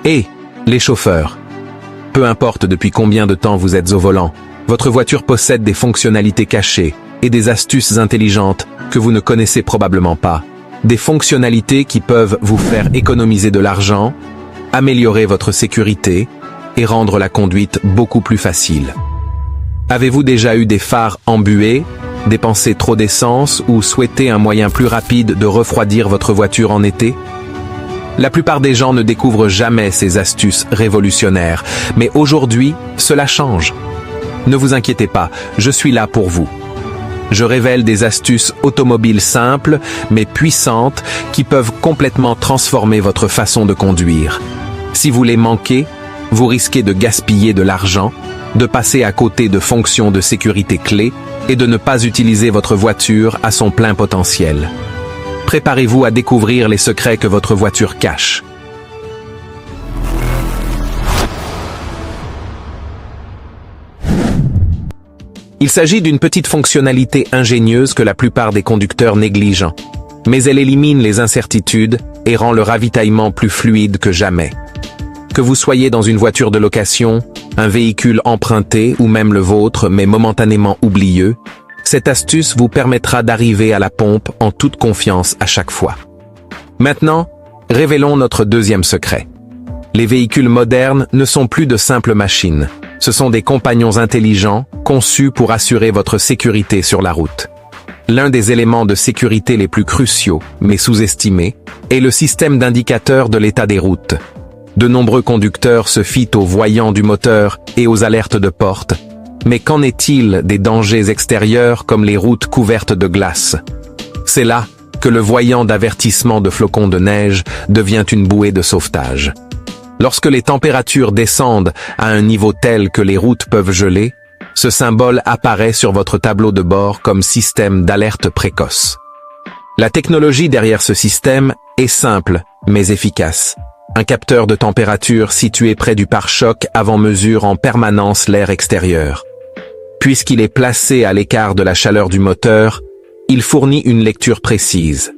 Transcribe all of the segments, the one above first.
Et les chauffeurs. Peu importe depuis combien de temps vous êtes au volant, votre voiture possède des fonctionnalités cachées et des astuces intelligentes que vous ne connaissez probablement pas. Des fonctionnalités qui peuvent vous faire économiser de l'argent, améliorer votre sécurité et rendre la conduite beaucoup plus facile. Avez-vous déjà eu des phares embués, dépensé trop d'essence ou souhaité un moyen plus rapide de refroidir votre voiture en été? La plupart des gens ne découvrent jamais ces astuces révolutionnaires, mais aujourd'hui, cela change. Ne vous inquiétez pas, je suis là pour vous. Je révèle des astuces automobiles simples, mais puissantes, qui peuvent complètement transformer votre façon de conduire. Si vous les manquez, vous risquez de gaspiller de l'argent, de passer à côté de fonctions de sécurité clés et de ne pas utiliser votre voiture à son plein potentiel. Préparez-vous à découvrir les secrets que votre voiture cache. Il s'agit d'une petite fonctionnalité ingénieuse que la plupart des conducteurs négligent, mais elle élimine les incertitudes et rend le ravitaillement plus fluide que jamais. Que vous soyez dans une voiture de location, un véhicule emprunté ou même le vôtre mais momentanément oublieux, cette astuce vous permettra d'arriver à la pompe en toute confiance à chaque fois. Maintenant, révélons notre deuxième secret. Les véhicules modernes ne sont plus de simples machines. Ce sont des compagnons intelligents, conçus pour assurer votre sécurité sur la route. L'un des éléments de sécurité les plus cruciaux, mais sous-estimés, est le système d'indicateur de l'état des routes. De nombreux conducteurs se fient aux voyants du moteur et aux alertes de porte. Mais qu'en est-il des dangers extérieurs comme les routes couvertes de glace? C'est là que le voyant d'avertissement de flocons de neige devient une bouée de sauvetage. Lorsque les températures descendent à un niveau tel que les routes peuvent geler, ce symbole apparaît sur votre tableau de bord comme système d'alerte précoce. La technologie derrière ce système est simple, mais efficace. Un capteur de température situé près du pare-choc avant mesure en permanence l'air extérieur. Puisqu'il est placé à l'écart de la chaleur du moteur, il fournit une lecture précise.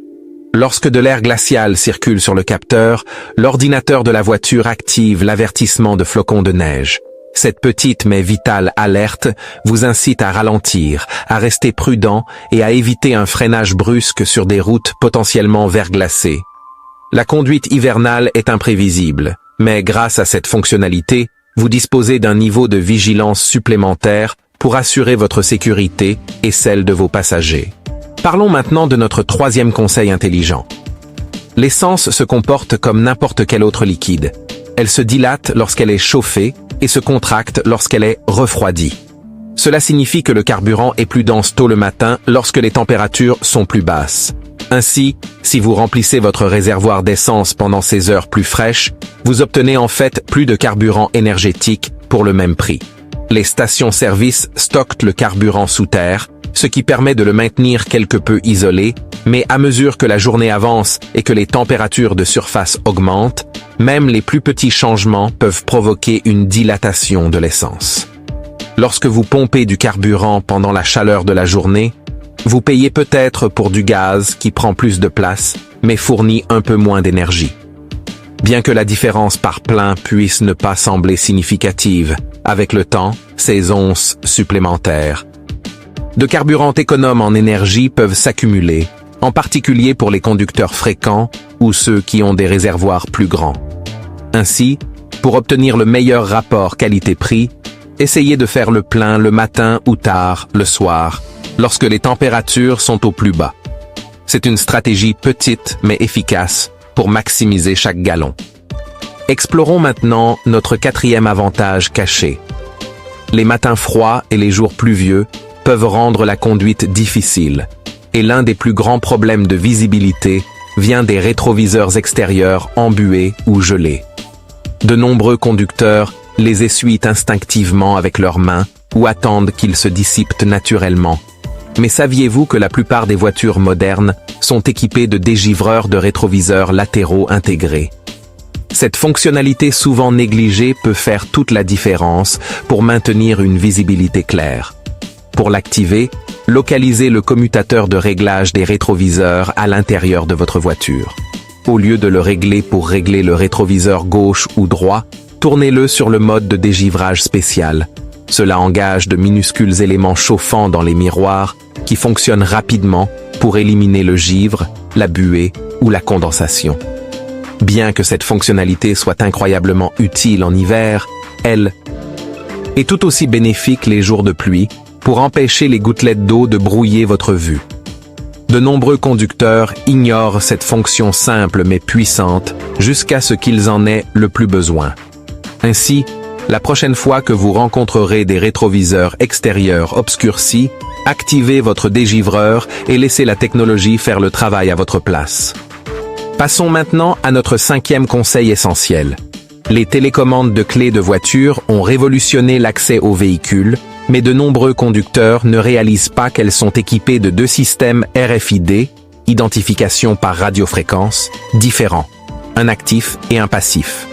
Lorsque de l'air glacial circule sur le capteur, l'ordinateur de la voiture active l'avertissement de flocons de neige. Cette petite mais vitale alerte vous incite à ralentir, à rester prudent et à éviter un freinage brusque sur des routes potentiellement verglacées. La conduite hivernale est imprévisible, mais grâce à cette fonctionnalité, vous disposez d'un niveau de vigilance supplémentaire pour assurer votre sécurité et celle de vos passagers. Parlons maintenant de notre troisième conseil intelligent. L'essence se comporte comme n'importe quel autre liquide. Elle se dilate lorsqu'elle est chauffée et se contracte lorsqu'elle est refroidie. Cela signifie que le carburant est plus dense tôt le matin lorsque les températures sont plus basses. Ainsi, si vous remplissez votre réservoir d'essence pendant ces heures plus fraîches, vous obtenez en fait plus de carburant énergétique pour le même prix. Les stations-service stockent le carburant sous terre, ce qui permet de le maintenir quelque peu isolé, mais à mesure que la journée avance et que les températures de surface augmentent, même les plus petits changements peuvent provoquer une dilatation de l'essence. Lorsque vous pompez du carburant pendant la chaleur de la journée, vous payez peut-être pour du gaz qui prend plus de place, mais fournit un peu moins d'énergie. Bien que la différence par plein puisse ne pas sembler significative, avec le temps, ces onces supplémentaires de carburant économe en énergie peuvent s'accumuler, en particulier pour les conducteurs fréquents ou ceux qui ont des réservoirs plus grands. Ainsi, pour obtenir le meilleur rapport qualité-prix, essayez de faire le plein le matin ou tard, le soir, lorsque les températures sont au plus bas. C'est une stratégie petite mais efficace pour maximiser chaque gallon. Explorons maintenant notre quatrième avantage caché. Les matins froids et les jours pluvieux peuvent rendre la conduite difficile, et l'un des plus grands problèmes de visibilité vient des rétroviseurs extérieurs embués ou gelés. De nombreux conducteurs les essuient instinctivement avec leurs mains ou attendent qu'ils se dissipent naturellement. Mais saviez-vous que la plupart des voitures modernes sont équipées de dégivreurs de rétroviseurs latéraux intégrés? Cette fonctionnalité souvent négligée peut faire toute la différence pour maintenir une visibilité claire. Pour l'activer, localisez le commutateur de réglage des rétroviseurs à l'intérieur de votre voiture. Au lieu de le régler pour régler le rétroviseur gauche ou droit, tournez-le sur le mode de dégivrage spécial. Cela engage de minuscules éléments chauffants dans les miroirs qui fonctionnent rapidement pour éliminer le givre, la buée ou la condensation. Bien que cette fonctionnalité soit incroyablement utile en hiver, elle est tout aussi bénéfique les jours de pluie pour empêcher les gouttelettes d'eau de brouiller votre vue. De nombreux conducteurs ignorent cette fonction simple mais puissante jusqu'à ce qu'ils en aient le plus besoin. Ainsi, la prochaine fois que vous rencontrerez des rétroviseurs extérieurs obscurcis, activez votre dégivreur et laissez la technologie faire le travail à votre place. Passons maintenant à notre 5e conseil essentiel. Les télécommandes de clés de voiture ont révolutionné l'accès aux véhicules, mais de nombreux conducteurs ne réalisent pas qu'elles sont équipées de 2 systèmes RFID, identification par radiofréquence, différents, un actif et un passif.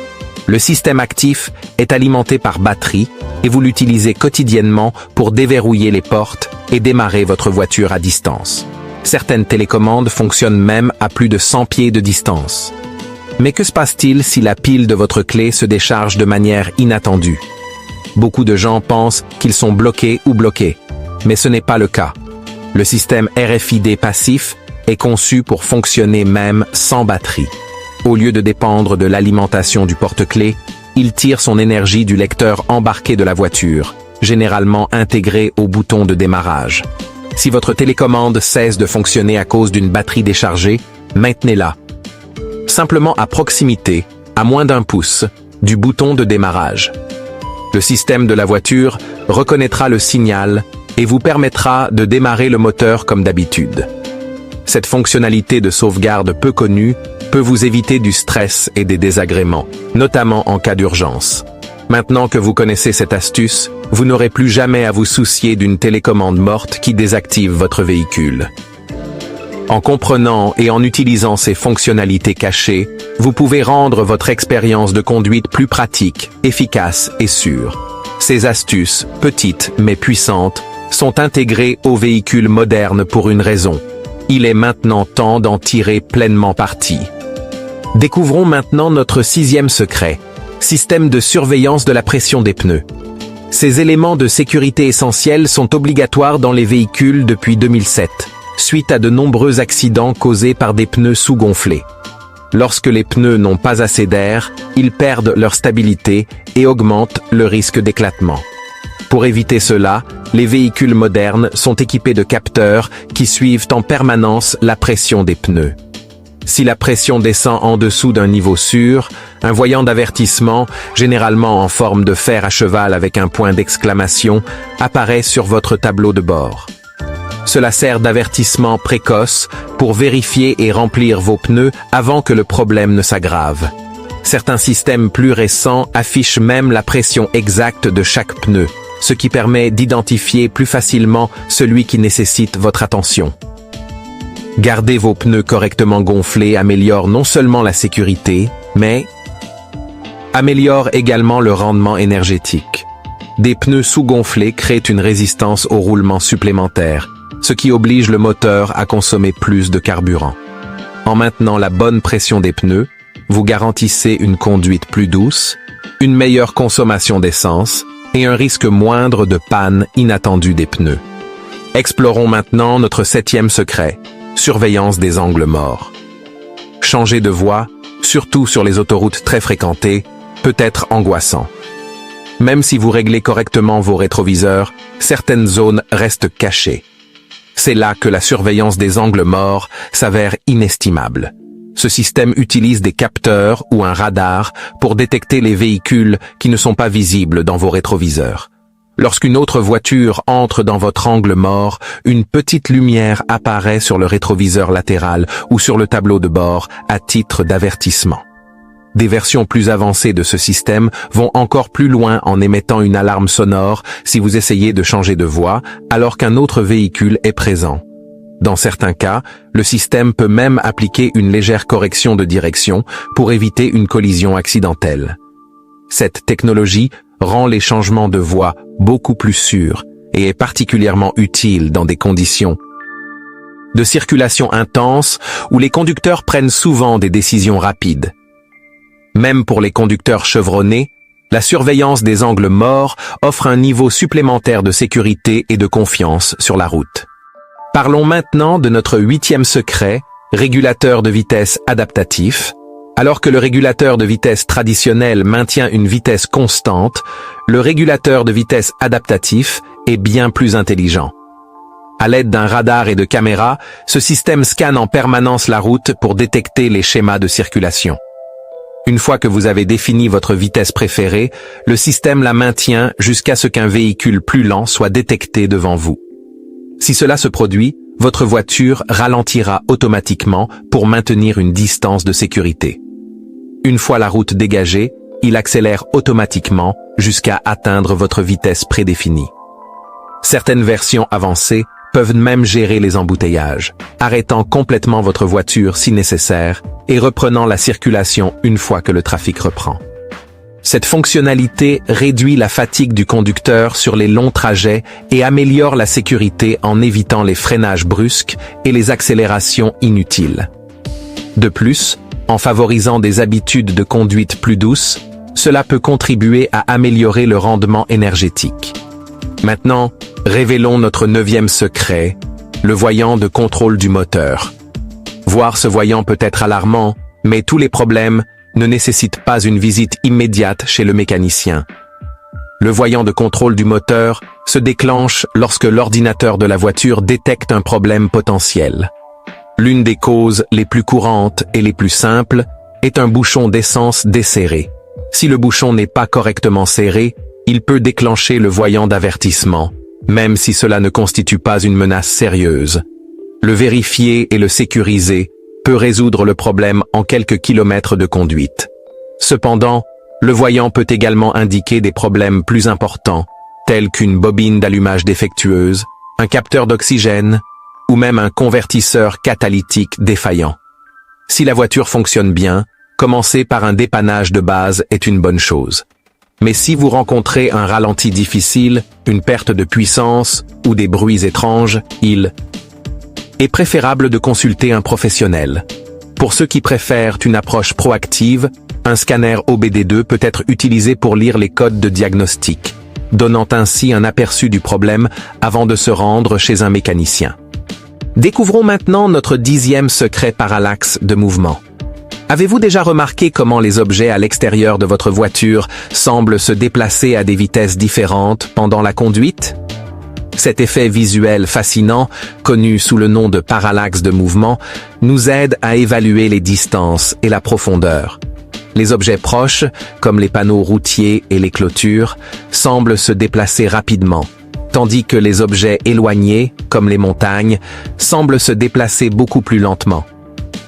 Le système actif est alimenté par batterie et vous l'utilisez quotidiennement pour déverrouiller les portes et démarrer votre voiture à distance. Certaines télécommandes fonctionnent même à plus de 100 pieds de distance. Mais que se passe-t-il si la pile de votre clé se décharge de manière inattendue? Beaucoup de gens pensent qu'ils sont bloqués ou bloqués, mais ce n'est pas le cas. Le système RFID passif est conçu pour fonctionner même sans batterie. Au lieu de dépendre de l'alimentation du porte-clés, il tire son énergie du lecteur embarqué de la voiture, généralement intégré au bouton de démarrage. Si votre télécommande cesse de fonctionner à cause d'une batterie déchargée, maintenez-la simplement à proximité, à moins d'1 pouce, du bouton de démarrage. Le système de la voiture reconnaîtra le signal et vous permettra de démarrer le moteur comme d'habitude. Cette fonctionnalité de sauvegarde peu connue peut vous éviter du stress et des désagréments, notamment en cas d'urgence. Maintenant que vous connaissez cette astuce, vous n'aurez plus jamais à vous soucier d'une télécommande morte qui désactive votre véhicule. En comprenant et en utilisant ces fonctionnalités cachées, vous pouvez rendre votre expérience de conduite plus pratique, efficace et sûre. Ces astuces, petites mais puissantes, sont intégrées aux véhicules modernes pour une raison. Il est maintenant temps d'en tirer pleinement parti. Découvrons maintenant notre 6e secret, système de surveillance de la pression des pneus. Ces éléments de sécurité essentiels sont obligatoires dans les véhicules depuis 2007. Suite à de nombreux accidents causés par des pneus sous-gonflés. Lorsque les pneus n'ont pas assez d'air, ils perdent leur stabilité et augmentent le risque d'éclatement. Pour éviter cela, les véhicules modernes sont équipés de capteurs qui suivent en permanence la pression des pneus. Si la pression descend en dessous d'un niveau sûr, un voyant d'avertissement, généralement en forme de fer à cheval avec un point d'exclamation, apparaît sur votre tableau de bord. Cela sert d'avertissement précoce pour vérifier et remplir vos pneus avant que le problème ne s'aggrave. Certains systèmes plus récents affichent même la pression exacte de chaque pneu, ce qui permet d'identifier plus facilement celui qui nécessite votre attention. Garder vos pneus correctement gonflés améliore non seulement la sécurité, mais améliore également le rendement énergétique. Des pneus sous-gonflés créent une résistance au roulement supplémentaire, ce qui oblige le moteur à consommer plus de carburant. En maintenant la bonne pression des pneus, vous garantissez une conduite plus douce, une meilleure consommation d'essence et un risque moindre de panne inattendue des pneus. Explorons maintenant notre 7e secret, surveillance des angles morts. Changer de voie, surtout sur les autoroutes très fréquentées, peut être angoissant. Même si vous réglez correctement vos rétroviseurs, certaines zones restent cachées. C'est là que la surveillance des angles morts s'avère inestimable. Ce système utilise des capteurs ou un radar pour détecter les véhicules qui ne sont pas visibles dans vos rétroviseurs. Lorsqu'une autre voiture entre dans votre angle mort, une petite lumière apparaît sur le rétroviseur latéral ou sur le tableau de bord à titre d'avertissement. Des versions plus avancées de ce système vont encore plus loin en émettant une alarme sonore si vous essayez de changer de voie alors qu'un autre véhicule est présent. Dans certains cas, le système peut même appliquer une légère correction de direction pour éviter une collision accidentelle. Cette technologie rend les changements de voie beaucoup plus sûrs et est particulièrement utile dans des conditions de circulation intense où les conducteurs prennent souvent des décisions rapides. Même pour les conducteurs chevronnés, la surveillance des angles morts offre un niveau supplémentaire de sécurité et de confiance sur la route. Parlons maintenant de notre 8e secret, régulateur de vitesse adaptatif. Alors que le régulateur de vitesse traditionnel maintient une vitesse constante, le régulateur de vitesse adaptatif est bien plus intelligent. À l'aide d'un radar et de caméras, ce système scanne en permanence la route pour détecter les schémas de circulation. Une fois que vous avez défini votre vitesse préférée, le système la maintient jusqu'à ce qu'un véhicule plus lent soit détecté devant vous. Si cela se produit, votre voiture ralentira automatiquement pour maintenir une distance de sécurité. Une fois la route dégagée, il accélère automatiquement jusqu'à atteindre votre vitesse prédéfinie. Certaines versions avancées peuvent même gérer les embouteillages, arrêtant complètement votre voiture si nécessaire et reprenant la circulation une fois que le trafic reprend. Cette fonctionnalité réduit la fatigue du conducteur sur les longs trajets et améliore la sécurité en évitant les freinages brusques et les accélérations inutiles. De plus, en favorisant des habitudes de conduite plus douces, cela peut contribuer à améliorer le rendement énergétique. Maintenant, révélons notre 9e secret, le voyant de contrôle du moteur. Voir ce voyant peut être alarmant, mais tous les problèmes ne nécessitent pas une visite immédiate chez le mécanicien. Le voyant de contrôle du moteur se déclenche lorsque l'ordinateur de la voiture détecte un problème potentiel. L'une des causes les plus courantes et les plus simples est un bouchon d'essence desserré. Si le bouchon n'est pas correctement serré, il peut déclencher le voyant d'avertissement, même si cela ne constitue pas une menace sérieuse. Le vérifier et le sécuriser peut résoudre le problème en quelques kilomètres de conduite. Cependant, le voyant peut également indiquer des problèmes plus importants, tels qu'une bobine d'allumage défectueuse, un capteur d'oxygène, ou même un convertisseur catalytique défaillant. Si la voiture fonctionne bien, commencer par un dépannage de base est une bonne chose. Mais si vous rencontrez un ralenti difficile, une perte de puissance ou des bruits étranges, il est préférable de consulter un professionnel. Pour ceux qui préfèrent une approche proactive, un scanner OBD2 peut être utilisé pour lire les codes de diagnostic, donnant ainsi un aperçu du problème avant de se rendre chez un mécanicien. Découvrons maintenant notre 10e secret parallaxe de mouvement. Avez-vous déjà remarqué comment les objets à l'extérieur de votre voiture semblent se déplacer à des vitesses différentes pendant la conduite? Cet effet visuel fascinant, connu sous le nom de parallaxe de mouvement, nous aide à évaluer les distances et la profondeur. Les objets proches, comme les panneaux routiers et les clôtures, semblent se déplacer rapidement, tandis que les objets éloignés, comme les montagnes, semblent se déplacer beaucoup plus lentement.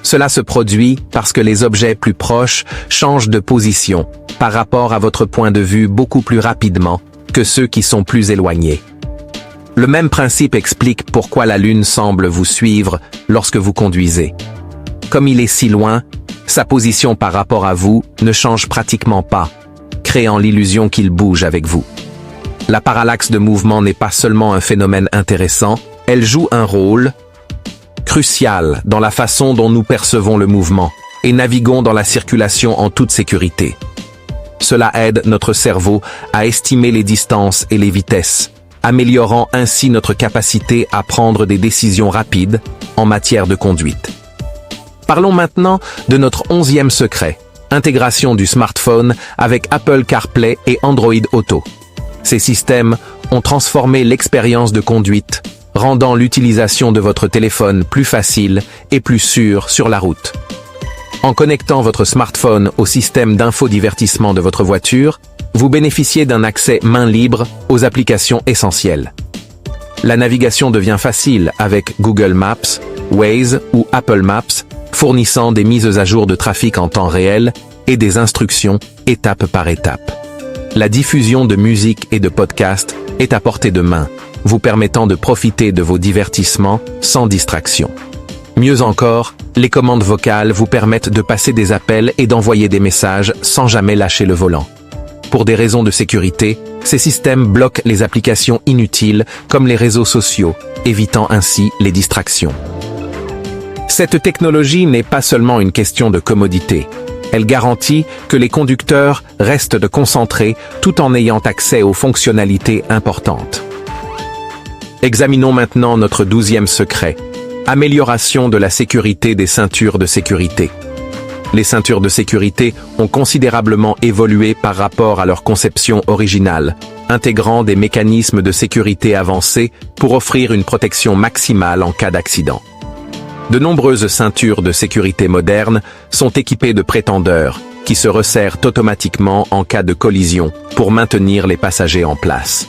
Cela se produit parce que les objets plus proches changent de position par rapport à votre point de vue beaucoup plus rapidement que ceux qui sont plus éloignés. Le même principe explique pourquoi la Lune semble vous suivre lorsque vous conduisez. Comme il est si loin, sa position par rapport à vous ne change pratiquement pas, créant l'illusion qu'il bouge avec vous. La parallaxe de mouvement n'est pas seulement un phénomène intéressant, elle joue un rôle crucial dans la façon dont nous percevons le mouvement et naviguons dans la circulation en toute sécurité. Cela aide notre cerveau à estimer les distances et les vitesses, améliorant ainsi notre capacité à prendre des décisions rapides en matière de conduite. Parlons maintenant de notre 11e secret, intégration du smartphone avec Apple CarPlay et Android Auto. Ces systèmes ont transformé l'expérience de conduite, rendant l'utilisation de votre téléphone plus facile et plus sûre sur la route. En connectant votre smartphone au système d'infodivertissement de votre voiture, vous bénéficiez d'un accès main libre aux applications essentielles. La navigation devient facile avec Google Maps, Waze ou Apple Maps, fournissant des mises à jour de trafic en temps réel et des instructions étape par étape. La diffusion de musique et de podcasts est à portée de main, vous permettant de profiter de vos divertissements sans distraction. Mieux encore, les commandes vocales vous permettent de passer des appels et d'envoyer des messages sans jamais lâcher le volant. Pour des raisons de sécurité, ces systèmes bloquent les applications inutiles comme les réseaux sociaux, évitant ainsi les distractions. Cette technologie n'est pas seulement une question de commodité. Elle garantit que les conducteurs restent concentrés tout en ayant accès aux fonctionnalités importantes. Examinons maintenant notre 12e secret. Amélioration de la sécurité des ceintures de sécurité. Les ceintures de sécurité ont considérablement évolué par rapport à leur conception originale, intégrant des mécanismes de sécurité avancés pour offrir une protection maximale en cas d'accident. De nombreuses ceintures de sécurité modernes sont équipées de prétendeurs qui se resserrent automatiquement en cas de collision pour maintenir les passagers en place.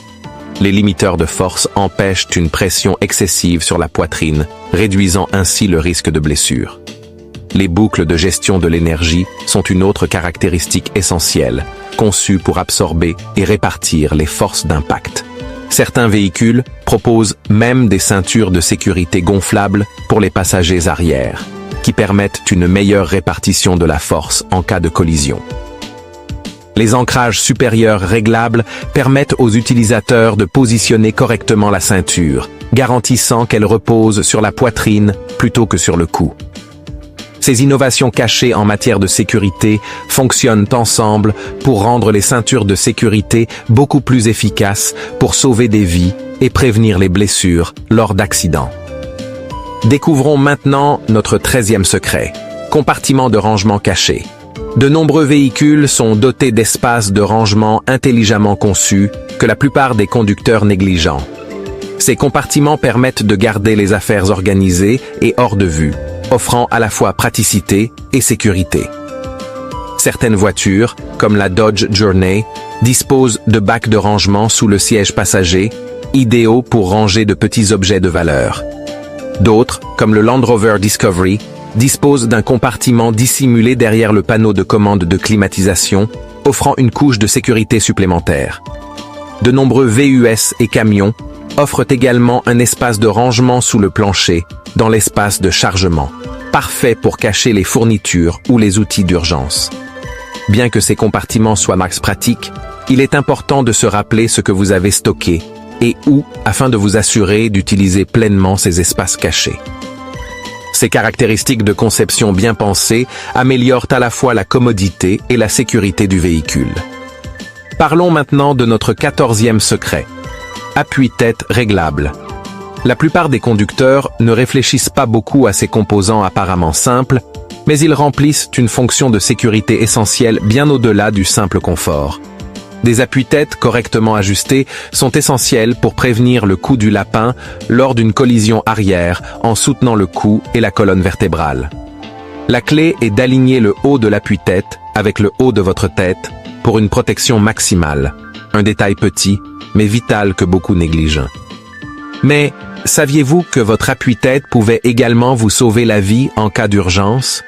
Les limiteurs de force empêchent une pression excessive sur la poitrine, réduisant ainsi le risque de blessure. Les boucles de gestion de l'énergie sont une autre caractéristique essentielle, conçues pour absorber et répartir les forces d'impact. Certains véhicules proposent même des ceintures de sécurité gonflables pour les passagers arrière, qui permettent une meilleure répartition de la force en cas de collision. Les ancrages supérieurs réglables permettent aux utilisateurs de positionner correctement la ceinture, garantissant qu'elle repose sur la poitrine plutôt que sur le cou. Ces innovations cachées en matière de sécurité fonctionnent ensemble pour rendre les ceintures de sécurité beaucoup plus efficaces pour sauver des vies et prévenir les blessures lors d'accidents. Découvrons maintenant notre 13e secret, compartiment de rangement caché. De nombreux véhicules sont dotés d'espaces de rangement intelligemment conçus que la plupart des conducteurs négligent. Ces compartiments permettent de garder les affaires organisées et hors de vue, offrant à la fois praticité et sécurité. Certaines voitures, comme la Dodge Journey, disposent de bacs de rangement sous le siège passager, idéaux pour ranger de petits objets de valeur. D'autres, comme le Land Rover Discovery, disposent d'un compartiment dissimulé derrière le panneau de commande de climatisation, offrant une couche de sécurité supplémentaire. De nombreux VUS et camions offrent également un espace de rangement sous le plancher, dans l'espace de chargement, parfait pour cacher les fournitures ou les outils d'urgence. Bien que ces compartiments soient max pratiques, il est important de se rappeler ce que vous avez stocké et où afin de vous assurer d'utiliser pleinement ces espaces cachés. Ces caractéristiques de conception bien pensées améliorent à la fois la commodité et la sécurité du véhicule. Parlons maintenant de notre 14e secret. Appuie-tête réglable. La plupart des conducteurs ne réfléchissent pas beaucoup à ces composants apparemment simples, mais ils remplissent une fonction de sécurité essentielle bien au-delà du simple confort. Des appuie-têtes correctement ajustés sont essentiels pour prévenir le coup du lapin lors d'une collision arrière en soutenant le cou et la colonne vertébrale. La clé est d'aligner le haut de l'appui-tête avec le haut de votre tête pour une protection maximale. Un détail petit, mais vital que beaucoup négligent. Mais saviez-vous que votre appuie-tête pouvait également vous sauver la vie en cas d'urgence?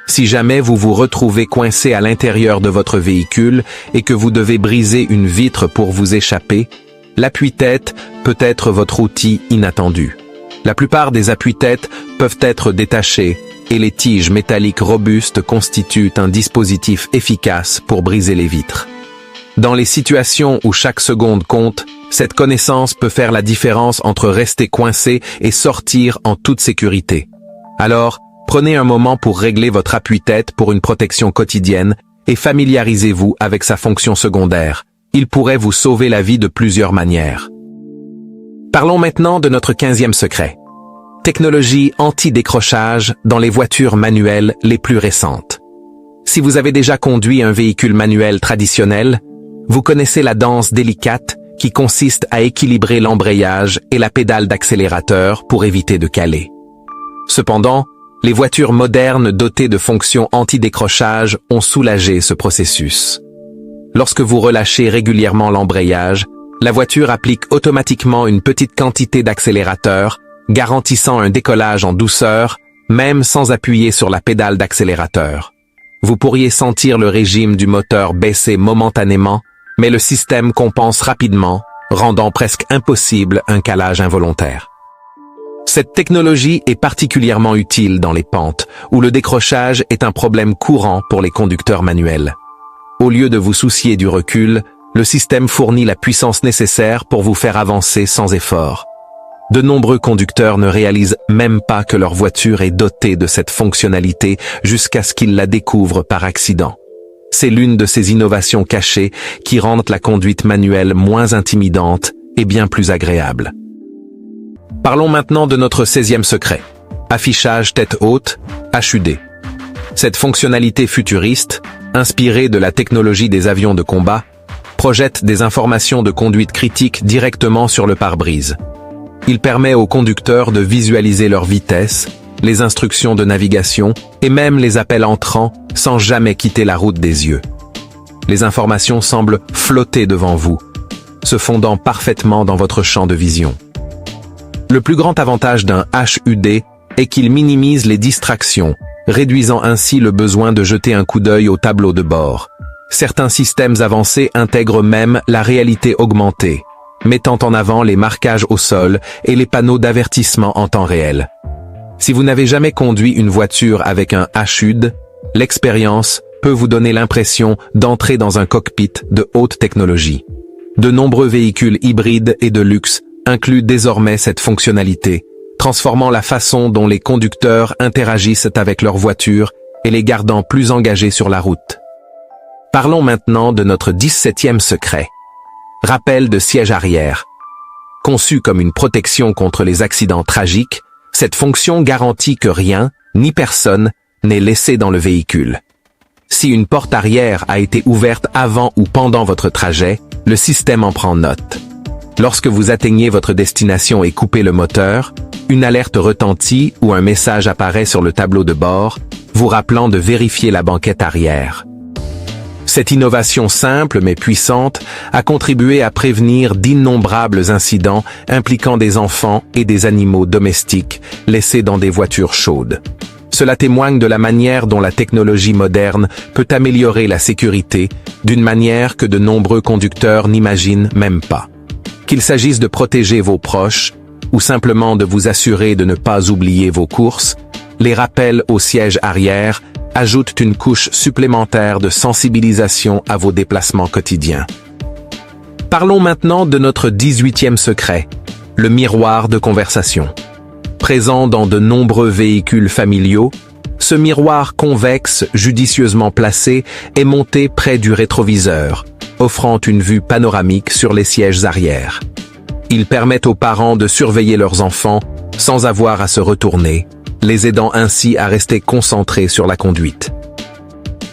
Si jamais vous vous retrouvez coincé à l'intérieur de votre véhicule et que vous devez briser une vitre pour vous échapper, l'appui-tête peut être votre outil inattendu. La plupart des appuie-têtes peuvent être détachés et les tiges métalliques robustes constituent un dispositif efficace pour briser les vitres. Dans les situations où chaque seconde compte, cette connaissance peut faire la différence entre rester coincé et sortir en toute sécurité. Alors, prenez un moment pour régler votre appuie-tête pour une protection quotidienne et familiarisez-vous avec sa fonction secondaire. Il pourrait vous sauver la vie de plusieurs manières. Parlons maintenant de notre 15e secret. Technologie anti-décrochage dans les voitures manuelles les plus récentes. Si vous avez déjà conduit un véhicule manuel traditionnel, vous connaissez la danse délicate qui consiste à équilibrer l'embrayage et la pédale d'accélérateur pour éviter de caler. Cependant, les voitures modernes dotées de fonctions anti-décrochage ont soulagé ce processus. Lorsque vous relâchez régulièrement l'embrayage, la voiture applique automatiquement une petite quantité d'accélérateur, garantissant un décollage en douceur, même sans appuyer sur la pédale d'accélérateur. Vous pourriez sentir le régime du moteur baisser momentanément, mais le système compense rapidement, rendant presque impossible un calage involontaire. Cette technologie est particulièrement utile dans les pentes, où le décrochage est un problème courant pour les conducteurs manuels. Au lieu de vous soucier du recul, le système fournit la puissance nécessaire pour vous faire avancer sans effort. De nombreux conducteurs ne réalisent même pas que leur voiture est dotée de cette fonctionnalité jusqu'à ce qu'ils la découvrent par accident. C'est l'une de ces innovations cachées qui rendent la conduite manuelle moins intimidante et bien plus agréable. Parlons maintenant de notre 16e secret. Affichage tête haute, HUD. Cette fonctionnalité futuriste, inspirée de la technologie des avions de combat, projette des informations de conduite critique directement sur le pare-brise. Il permet aux conducteurs de visualiser leur vitesse, les instructions de navigation et même les appels entrants sans jamais quitter la route des yeux. Les informations semblent flotter devant vous, se fondant parfaitement dans votre champ de vision. Le plus grand avantage d'un HUD est qu'il minimise les distractions, réduisant ainsi le besoin de jeter un coup d'œil au tableau de bord. Certains systèmes avancés intègrent même la réalité augmentée, mettant en avant les marquages au sol et les panneaux d'avertissement en temps réel. Si vous n'avez jamais conduit une voiture avec un HUD, l'expérience peut vous donner l'impression d'entrer dans un cockpit de haute technologie. De nombreux véhicules hybrides et de luxe incluent désormais cette fonctionnalité, transformant la façon dont les conducteurs interagissent avec leur voiture et les gardant plus engagés sur la route. Parlons maintenant de notre 17e secret. Rappel de siège arrière. Conçu comme une protection contre les accidents tragiques, cette fonction garantit que rien, ni personne, n'est laissé dans le véhicule. Si une porte arrière a été ouverte avant ou pendant votre trajet, le système en prend note. Lorsque vous atteignez votre destination et coupez le moteur, une alerte retentit ou un message apparaît sur le tableau de bord, vous rappelant de vérifier la banquette arrière. Cette innovation simple mais puissante a contribué à prévenir d'innombrables incidents impliquant des enfants et des animaux domestiques laissés dans des voitures chaudes. Cela témoigne de la manière dont la technologie moderne peut améliorer la sécurité d'une manière que de nombreux conducteurs n'imaginent même pas. Qu'il s'agisse de protéger vos proches ou simplement de vous assurer de ne pas oublier vos courses, les rappels au siège arrière ajoutent une couche supplémentaire de sensibilisation à vos déplacements quotidiens. Parlons maintenant de notre 18e secret, le miroir de conversation. Présent dans de nombreux véhicules familiaux, ce miroir convexe judicieusement placé est monté près du rétroviseur, offrant une vue panoramique sur les sièges arrière. Il permet aux parents de surveiller leurs enfants sans avoir à se retourner, les aidant ainsi à rester concentrés sur la conduite.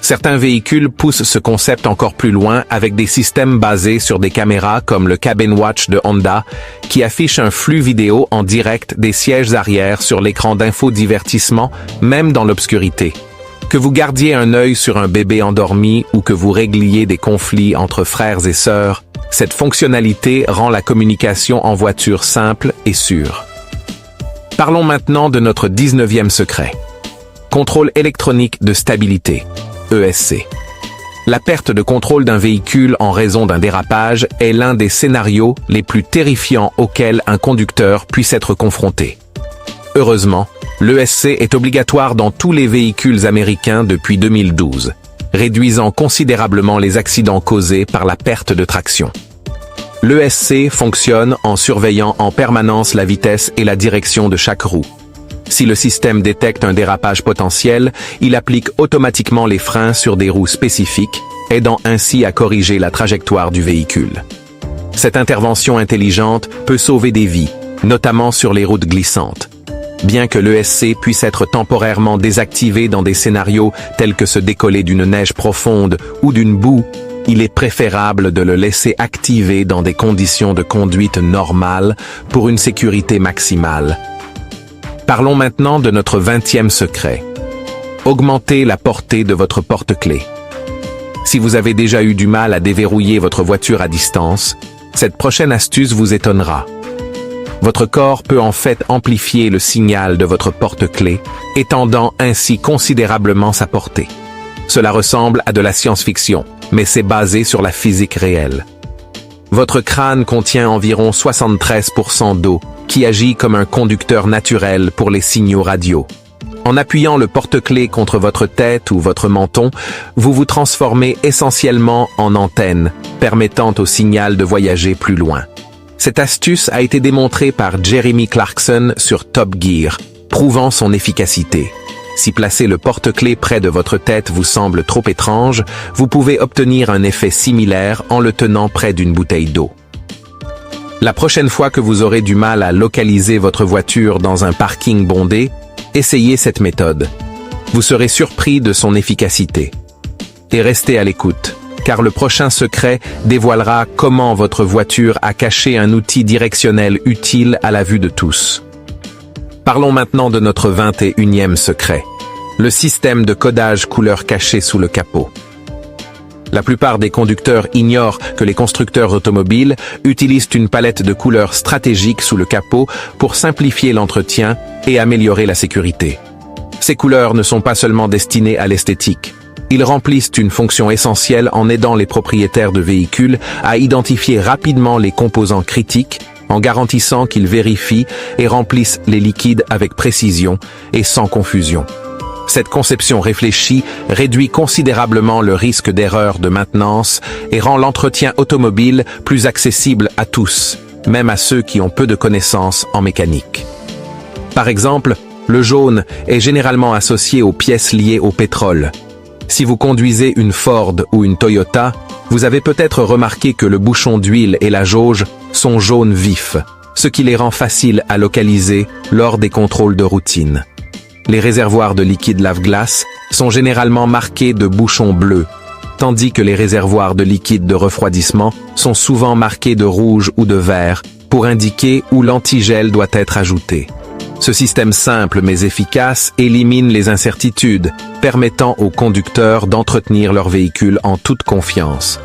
Certains véhicules poussent ce concept encore plus loin avec des systèmes basés sur des caméras comme le Cabin Watch de Honda, qui affiche un flux vidéo en direct des sièges arrière sur l'écran d'infodivertissement, même dans l'obscurité. Que vous gardiez un œil sur un bébé endormi ou que vous régliez des conflits entre frères et sœurs, cette fonctionnalité rend la communication en voiture simple et sûre. Parlons maintenant de notre 19e secret. Contrôle électronique de stabilité, ESC. La perte de contrôle d'un véhicule en raison d'un dérapage est l'un des scénarios les plus terrifiants auxquels un conducteur puisse être confronté. Heureusement, l'ESC est obligatoire dans tous les véhicules américains depuis 2012, réduisant considérablement les accidents causés par la perte de traction. L'ESC fonctionne en surveillant en permanence la vitesse et la direction de chaque roue. Si le système détecte un dérapage potentiel, il applique automatiquement les freins sur des roues spécifiques, aidant ainsi à corriger la trajectoire du véhicule. Cette intervention intelligente peut sauver des vies, notamment sur les routes glissantes. Bien que l'ESC puisse être temporairement désactivé dans des scénarios tels que se décoller d'une neige profonde ou d'une boue, il est préférable de le laisser activer dans des conditions de conduite normales pour une sécurité maximale. Parlons maintenant de notre 20e secret. Augmentez la portée de votre porte-clés. Si vous avez déjà eu du mal à déverrouiller votre voiture à distance, cette prochaine astuce vous étonnera. Votre corps peut en fait amplifier le signal de votre porte-clés, étendant ainsi considérablement sa portée. Cela ressemble à de la science-fiction, mais c'est basé sur la physique réelle. Votre crâne contient environ 73% d'eau, qui agit comme un conducteur naturel pour les signaux radio. En appuyant le porte-clés contre votre tête ou votre menton, vous vous transformez essentiellement en antenne, permettant au signal de voyager plus loin. Cette astuce a été démontrée par Jeremy Clarkson sur Top Gear, prouvant son efficacité. Si placer le porte-clés près de votre tête vous semble trop étrange, vous pouvez obtenir un effet similaire en le tenant près d'une bouteille d'eau. La prochaine fois que vous aurez du mal à localiser votre voiture dans un parking bondé, essayez cette méthode. Vous serez surpris de son efficacité. Et restez à l'écoute, car le prochain secret dévoilera comment votre voiture a caché un outil directionnel utile à la vue de tous. Parlons maintenant de notre 21e secret, le système de codage couleur caché sous le capot. La plupart des conducteurs ignorent que les constructeurs automobiles utilisent une palette de couleurs stratégiques sous le capot pour simplifier l'entretien et améliorer la sécurité. Ces couleurs ne sont pas seulement destinées à l'esthétique. Ils remplissent une fonction essentielle en aidant les propriétaires de véhicules à identifier rapidement les composants critiques, en garantissant qu'ils vérifient et remplissent les liquides avec précision et sans confusion. Cette conception réfléchie réduit considérablement le risque d'erreur de maintenance et rend l'entretien automobile plus accessible à tous, même à ceux qui ont peu de connaissances en mécanique. Par exemple, le jaune est généralement associé aux pièces liées au pétrole. Si vous conduisez une Ford ou une Toyota, vous avez peut-être remarqué que le bouchon d'huile et la jauge sont jaunes vifs, ce qui les rend faciles à localiser lors des contrôles de routine. Les réservoirs de liquide lave-glace sont généralement marqués de bouchons bleus, tandis que les réservoirs de liquide de refroidissement sont souvent marqués de rouge ou de vert pour indiquer où l'antigel doit être ajouté. Ce système simple mais efficace élimine les incertitudes, permettant aux conducteurs d'entretenir leur véhicule en toute confiance.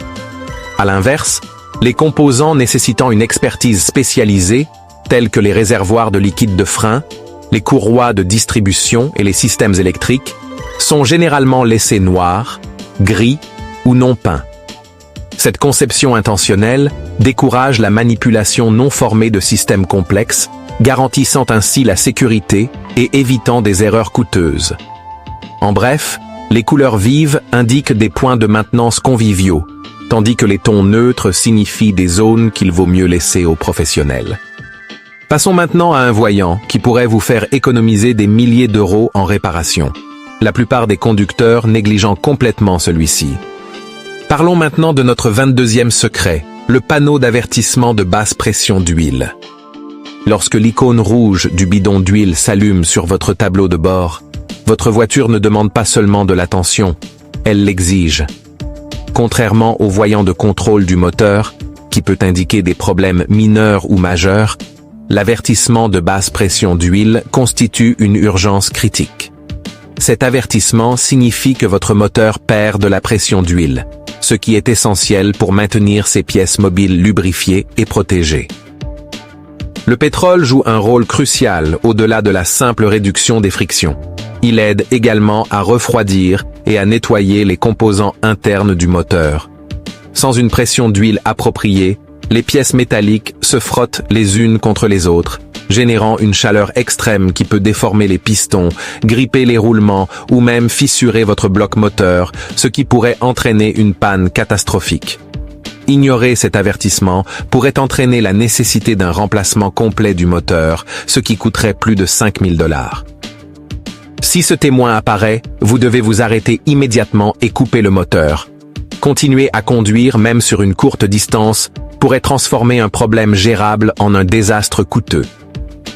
À l'inverse, les composants nécessitant une expertise spécialisée, tels que les réservoirs de liquide de frein, les courroies de distribution et les systèmes électriques, sont généralement laissés noirs, gris ou non peints. Cette conception intentionnelle décourage la manipulation non formée de systèmes complexes, garantissant ainsi la sécurité et évitant des erreurs coûteuses. En bref, les couleurs vives indiquent des points de maintenance conviviaux, tandis que les tons neutres signifient des zones qu'il vaut mieux laisser aux professionnels. Passons maintenant à un voyant qui pourrait vous faire économiser des milliers d'euros en réparation. La plupart des conducteurs négligeant complètement celui-ci. Parlons maintenant de notre 22e secret, le panneau d'avertissement de basse pression d'huile. Lorsque l'icône rouge du bidon d'huile s'allume sur votre tableau de bord, votre voiture ne demande pas seulement de l'attention, elle l'exige. Contrairement au voyant de contrôle du moteur, qui peut indiquer des problèmes mineurs ou majeurs, l'avertissement de basse pression d'huile constitue une urgence critique. Cet avertissement signifie que votre moteur perd de la pression d'huile, ce qui est essentiel pour maintenir ses pièces mobiles lubrifiées et protégées. Le pétrole joue un rôle crucial au-delà de la simple réduction des frictions. Il aide également à refroidir et à nettoyer les composants internes du moteur. Sans une pression d'huile appropriée, les pièces métalliques se frottent les unes contre les autres, générant une chaleur extrême qui peut déformer les pistons, gripper les roulements ou même fissurer votre bloc moteur, ce qui pourrait entraîner une panne catastrophique. Ignorer cet avertissement pourrait entraîner la nécessité d'un remplacement complet du moteur, ce qui coûterait plus de 5 000 $. Si ce témoin apparaît, vous devez vous arrêter immédiatement et couper le moteur. Continuer à conduire même sur une courte distance pourrait transformer un problème gérable en un désastre coûteux.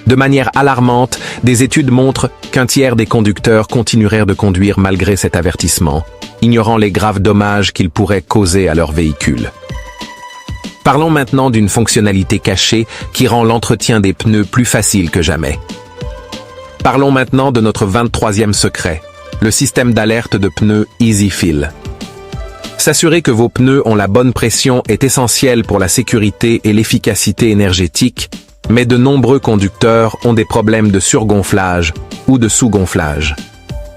De manière alarmante, des études montrent qu'un tiers des conducteurs continueraient de conduire malgré cet avertissement, ignorant les graves dommages qu'il pourrait causer à leur véhicule. Parlons maintenant d'une fonctionnalité cachée qui rend l'entretien des pneus plus facile que jamais. Parlons maintenant de notre 23e secret, le système d'alerte de pneus EasyFill. S'assurer que vos pneus ont la bonne pression est essentiel pour la sécurité et l'efficacité énergétique, mais de nombreux conducteurs ont des problèmes de surgonflage ou de sous-gonflage.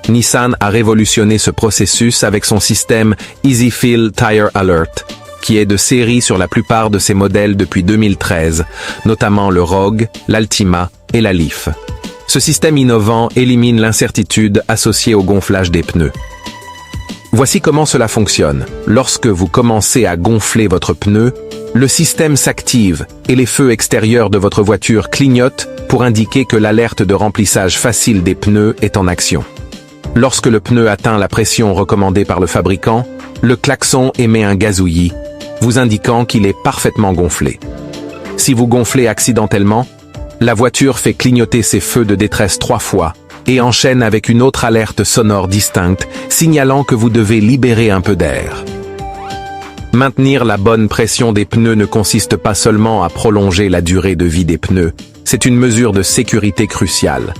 Nissan a révolutionné ce processus avec son système EasyFill Tire Alert, qui est de série sur la plupart de ses modèles depuis 2013, notamment le Rogue, l'Altima et la Leaf. Ce système innovant élimine l'incertitude associée au gonflage des pneus. Voici comment cela fonctionne. Lorsque vous commencez à gonfler votre pneu, le système s'active et les feux extérieurs de votre voiture clignotent pour indiquer que l'alerte de remplissage facile des pneus est en action. Lorsque le pneu atteint la pression recommandée par le fabricant, le klaxon émet un gazouillis, vous indiquant qu'il est parfaitement gonflé. Si vous gonflez accidentellement, la voiture fait clignoter ses feux de détresse 3 fois et enchaîne avec une autre alerte sonore distincte, signalant que vous devez libérer un peu d'air. Maintenir la bonne pression des pneus ne consiste pas seulement à prolonger la durée de vie des pneus, c'est une mesure de sécurité cruciale.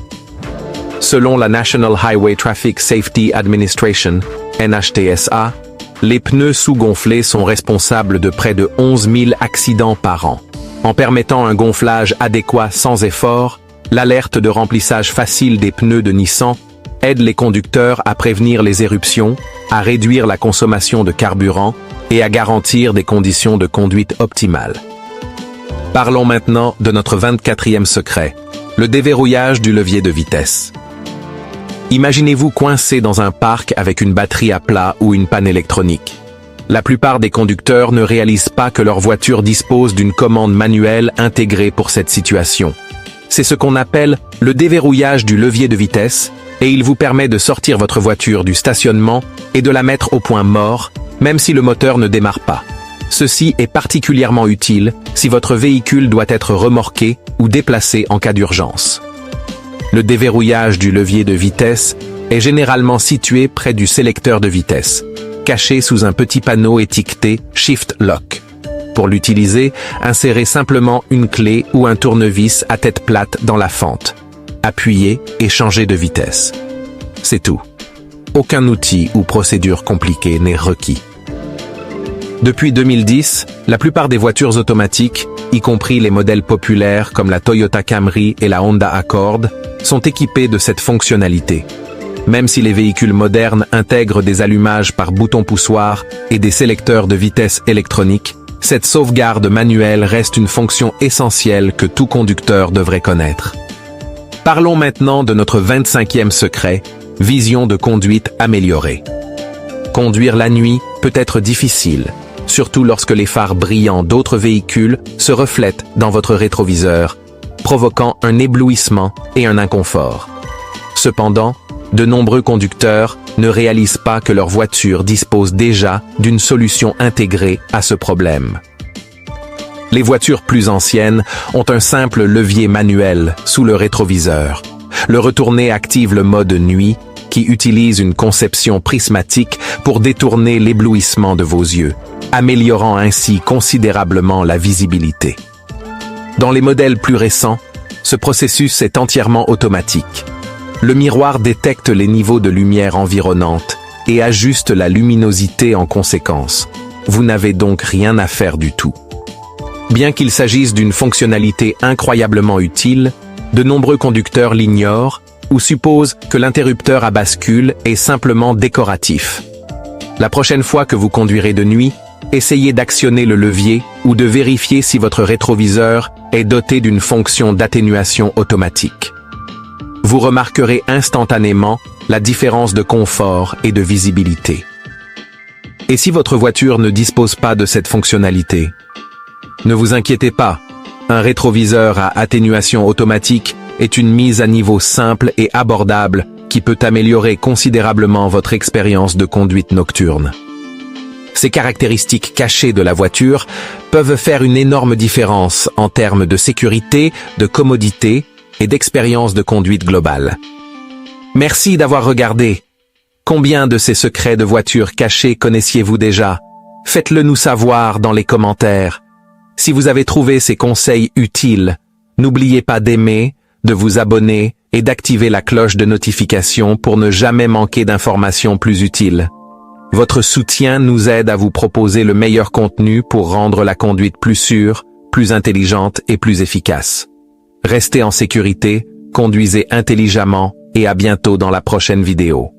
Selon la National Highway Traffic Safety Administration, NHTSA, les pneus sous-gonflés sont responsables de près de 11 000 accidents par an. En permettant un gonflage adéquat sans effort, l'alerte de remplissage facile des pneus de Nissan aide les conducteurs à prévenir les éruptions, à réduire la consommation de carburant et à garantir des conditions de conduite optimales. Parlons maintenant de notre 24e secret, le déverrouillage du levier de vitesse. Imaginez-vous coincé dans un parc avec une batterie à plat ou une panne électronique. La plupart des conducteurs ne réalisent pas que leur voiture dispose d'une commande manuelle intégrée pour cette situation. C'est ce qu'on appelle le déverrouillage du levier de vitesse, et il vous permet de sortir votre voiture du stationnement et de la mettre au point mort, même si le moteur ne démarre pas. Ceci est particulièrement utile si votre véhicule doit être remorqué ou déplacé en cas d'urgence. Le déverrouillage du levier de vitesse est généralement situé près du sélecteur de vitesse, caché sous un petit panneau étiqueté Shift Lock. Pour l'utiliser, insérez simplement une clé ou un tournevis à tête plate dans la fente. Appuyez et changez de vitesse. C'est tout. Aucun outil ou procédure compliquée n'est requis. Depuis 2010, la plupart des voitures automatiques, y compris les modèles populaires comme la Toyota Camry et la Honda Accord, sont équipées de cette fonctionnalité. Même si les véhicules modernes intègrent des allumages par bouton poussoir et des sélecteurs de vitesse électroniques, cette sauvegarde manuelle reste une fonction essentielle que tout conducteur devrait connaître. Parlons maintenant de notre 25e secret, vision de conduite améliorée. Conduire la nuit peut être difficile, surtout lorsque les phares brillants d'autres véhicules se reflètent dans votre rétroviseur, provoquant un éblouissement et un inconfort. Cependant, de nombreux conducteurs ne réalisent pas que leur voiture dispose déjà d'une solution intégrée à ce problème. Les voitures plus anciennes ont un simple levier manuel sous le rétroviseur. Le retourner active le mode nuit, qui utilise une conception prismatique pour détourner l'éblouissement de vos yeux, améliorant ainsi considérablement la visibilité. Dans les modèles plus récents, ce processus est entièrement automatique. Le miroir détecte les niveaux de lumière environnante et ajuste la luminosité en conséquence. Vous n'avez donc rien à faire du tout. Bien qu'il s'agisse d'une fonctionnalité incroyablement utile, de nombreux conducteurs l'ignorent ou supposent que l'interrupteur à bascule est simplement décoratif. La prochaine fois que vous conduirez de nuit, essayez d'actionner le levier ou de vérifier si votre rétroviseur est doté d'une fonction d'atténuation automatique. Vous remarquerez instantanément la différence de confort et de visibilité. Et si votre voiture ne dispose pas de cette fonctionnalité? Ne vous inquiétez pas, un rétroviseur à atténuation automatique est une mise à niveau simple et abordable qui peut améliorer considérablement votre expérience de conduite nocturne. Ces caractéristiques cachées de la voiture peuvent faire une énorme différence en termes de sécurité, de commodité et d'expérience de conduite globale. Merci d'avoir regardé. Combien de ces secrets de voitures cachés connaissiez-vous déjà? Faites-le nous savoir dans les commentaires. Si vous avez trouvé ces conseils utiles, n'oubliez pas d'aimer, de vous abonner et d'activer la cloche de notification pour ne jamais manquer d'informations plus utiles. Votre soutien nous aide à vous proposer le meilleur contenu pour rendre la conduite plus sûre, plus intelligente et plus efficace. Restez en sécurité, conduisez intelligemment et à bientôt dans la prochaine vidéo.